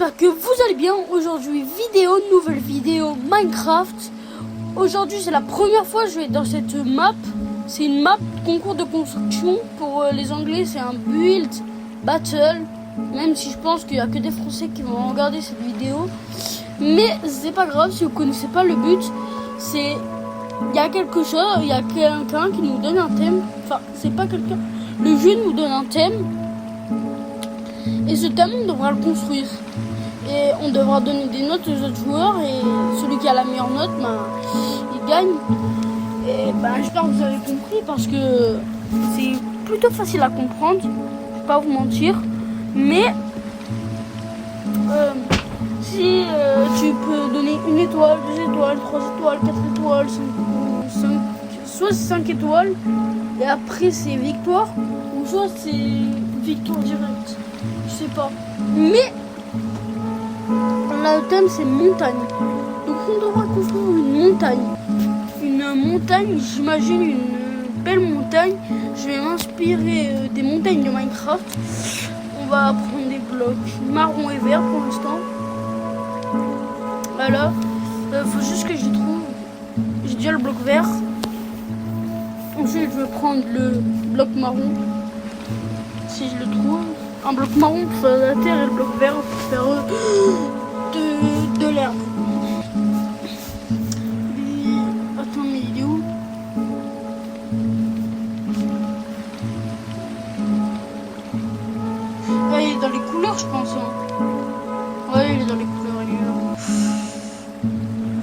j'espère que vous allez bien. Aujourd'hui, nouvelle vidéo Minecraft. Aujourd'hui, c'est la première fois que je vais dans cette map. C'est une map concours de construction. Pour les Anglais, c'est un build battle. Même si je pense qu'il n'y a que des Français qui vont regarder cette vidéo. Mais c'est pas grave si vous connaissez pas le but. C'est... Il y a quelque chose, il y a quelqu'un qui nous donne un thème. Enfin, c'est pas quelqu'un. Le jeu nous donne un thème. Et ce thème, on devra le construire. Et on devra donner des notes aux autres joueurs. Et celui qui a la meilleure note, il gagne. Et j'espère que vous avez compris parce que c'est plutôt facile à comprendre. Je ne vais pas vous mentir. Mais si tu peux donner 1 étoile, 2 étoiles, 3 étoiles, 4 étoiles, 5 étoiles. Et après c'est victoire. Ou soit c'est victoire directe. Je sais pas. Mais là, le thème c'est montagne. Donc on devra construire une montagne. Une montagne, j'imagine une belle montagne. Je vais m'inspirer des montagnes de Minecraft. On va prendre des blocs marron et vert pour l'instant. Voilà. Faut juste que j'y trouve. J'ai déjà le bloc vert. Ensuite je vais prendre le bloc marron. Si je le trouve. Un bloc marron pour faire de la terre et le bloc vert pour faire de l'herbe. Attends, mais il est où? Ouais, il est dans les couleurs, je pense. Ouais, il est dans les couleurs. Il est là.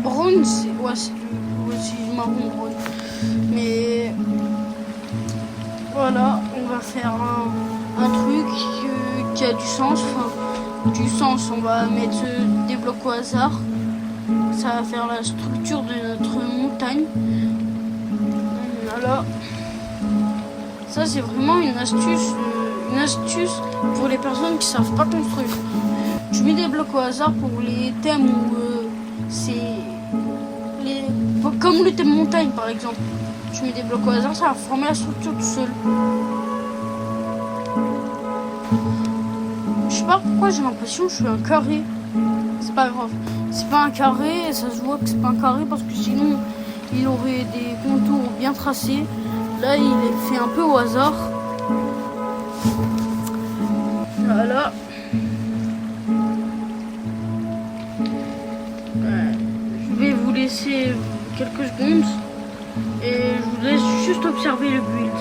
Brown, c'est... Ouais, c'est marron, brown. Mais... Voilà, on va faire un truc qui a du sens. Enfin, du sens, on va mettre des blocs au hasard. Ça va faire la structure de notre montagne. Voilà. Ça, c'est vraiment une astuce pour les personnes qui savent pas construire. Tu mets des blocs au hasard pour les thèmes où comme le thème montagne par exemple. Tu mets des blocs au hasard, ça va former la structure tout seul. Je sais pas pourquoi j'ai l'impression que je suis un carré. C'est pas grave. C'est pas un carré, et ça se voit que c'est pas un carré parce que sinon il aurait des contours bien tracés. Là il est fait un peu au hasard. Voilà. Je vais vous laisser quelques secondes et je vous laisse juste observer le build.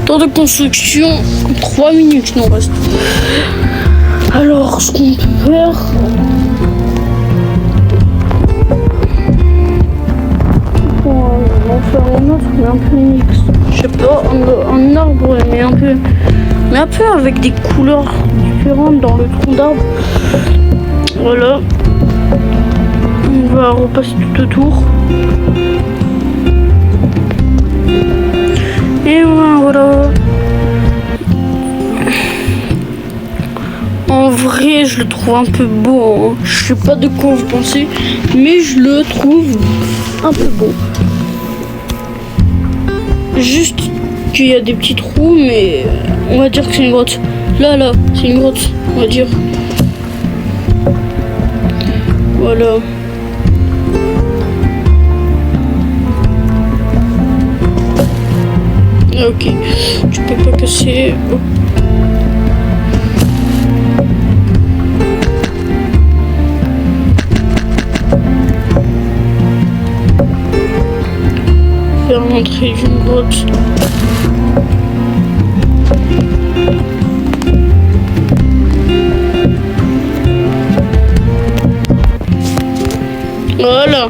Temps de construction, 3 minutes il nous reste. Alors, ce qu'on peut faire... on va faire un autre, mais un peu mixte. Je sais pas, un arbre, mais un peu avec des couleurs différentes dans le tronc d'arbre. Voilà. On va repasser tout autour. Et voilà. En vrai, je le trouve un peu beau. Hein. Je sais pas de quoi vous pensez, mais je le trouve un peu beau. Juste qu'il y a des petits trous, mais on va dire que c'est une grotte. Là, c'est une grotte, on va dire. Voilà. Ok, tu peux pas casser. Faire l'entrée d'une grotte. Voilà.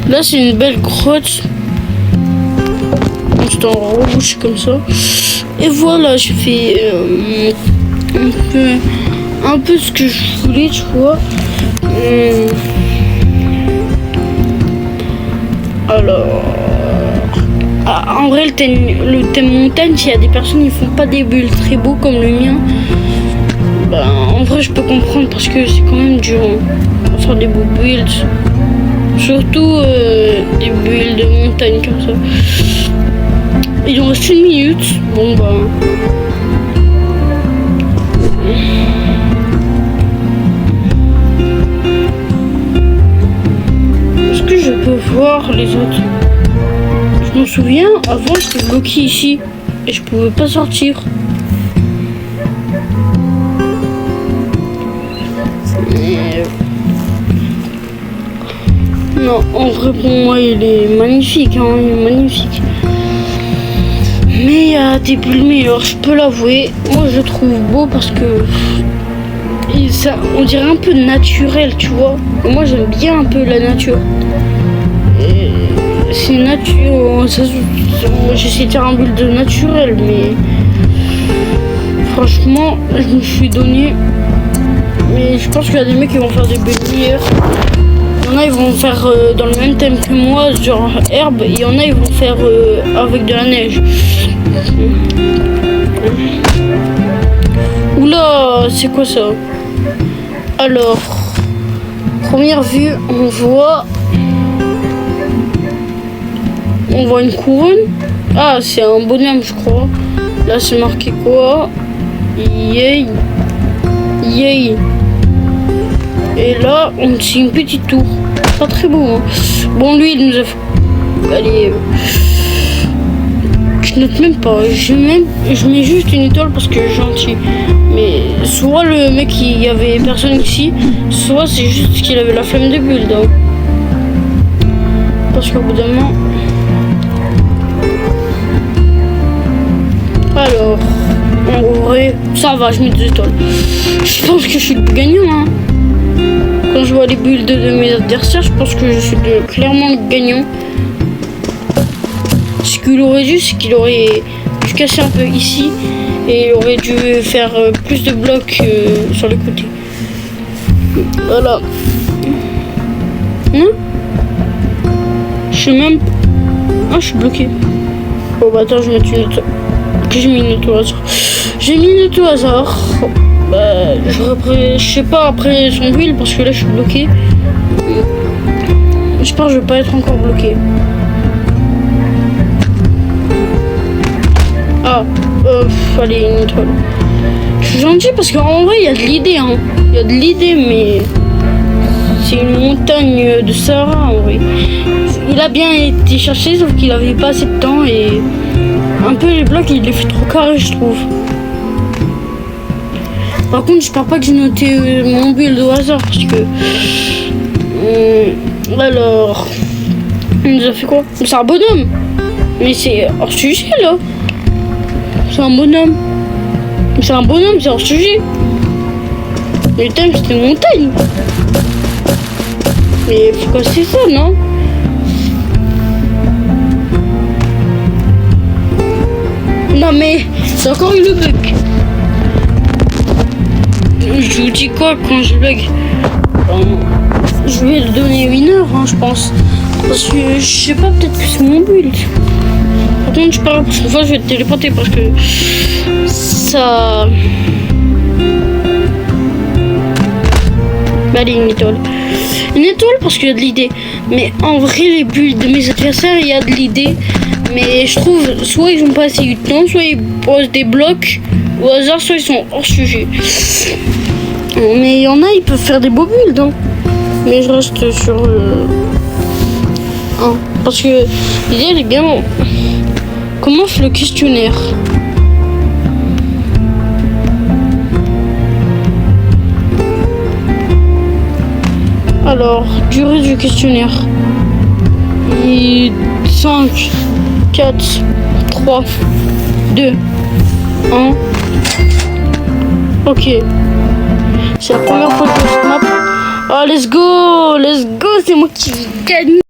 Là, c'est une belle grotte. C'est en rouge comme ça. Et voilà, j'ai fait un peu ce que je voulais, tu vois. Alors, en vrai, le thème montagne, s'il y a des personnes qui font pas des bulles très beaux comme le mien, ben, en vrai, je peux comprendre parce que c'est quand même dur à faire des beaux builds. Surtout des bulles de montagne comme ça. Il en reste 1 minute. Bon bah. Est-ce que je peux voir les autres? Je m'en souviens, avant j'étais bloqué ici et je pouvais pas sortir. Non, en vrai pour moi il est magnifique, hein, il est magnifique. Mais il y a des bulles meilleures, je peux l'avouer. Moi je le trouve beau parce que ça, on dirait un peu naturel, tu vois. Et moi j'aime bien un peu la nature. C'est nature, j'essaie de faire un bulle de naturel, mais franchement je me suis donné. Mais je pense qu'il y a des mecs qui vont faire des bulles meilleures. Il y en a, ils vont faire dans le même thème que moi, genre herbe. Et il y en a, ils vont faire avec de la neige. Oula, c'est quoi ça? Alors, première vue, on voit une couronne. Ah, c'est un bonhomme, je crois. Là, c'est marqué quoi? Yay. Yay. Et là, c'est une petite tour. Pas très beau. Hein. Bon, lui, il nous a fait... Allez. Je note même pas. Je mets juste une étoile parce que je suis gentil. Mais soit le mec, il y avait personne ici, soit c'est juste qu'il avait la flemme de build. Hein. Parce qu'au bout d'un moment... Alors, en vrai, ça va, je mets 2 étoiles. Je pense que je suis le gagnant. Hein. Quand je vois les builds de mes adversaires, je pense que je suis clairement le gagnant. Ce qu'il aurait dû, c'est qu'il aurait dû casser un peu ici et il aurait dû faire plus de blocs sur le côté. Voilà. Je suis même... Ah, je suis bloqué. Bon, bah attends, je vais mettre une autre. J'ai mis une autre au hasard. J'ai mis une autre au hasard. Bah, je sais pas après son build parce que là je suis bloqué. J'espère que je vais pas être encore bloqué. Ah, allez, une étoile. Je suis gentil parce qu'en vrai il y a de l'idée, hein. Il y a de l'idée, mais c'est une montagne de Sahara en vrai. Il a bien été cherché, sauf qu'il avait pas assez de temps et un peu les blocs il les fait trop carré, je trouve. Par contre, j'espère pas que j'ai noté mon build au hasard parce que. Alors. Il nous a fait quoi? C'est un bonhomme! Mais c'est hors sujet là! C'est un bonhomme! C'est un bonhomme, c'est hors sujet! Le thème c'était montagne! Mais pourquoi c'est ça, non? Non mais c'est encore eu le bug! Je vous dis quoi quand je bug? Je vais le donner winner, hein, je pense. Parce que je sais pas, peut-être que c'est mon build. Par contre, je sais pas, la prochaine fois je vais te téléporter parce que ça. Bah, allez, une étoile. Une étoile parce qu'il y a de l'idée. Mais en vrai, les builds de mes adversaires, il y a de l'idée. Mais je trouve, soit ils ont pas assez eu de temps, soit ils posent des blocs au hasard, soit ils sont hors sujet. Mais il y en a, ils peuvent faire des beaux builds. Hein. Mais je reste sur le 1. Parce que l'idée, elle est bien. Commence le questionnaire. Alors, durée du questionnaire. 5, 4, 3, 2, 1. Ok. C'est la première fois que je map. Oh, let's go, c'est moi qui gagne.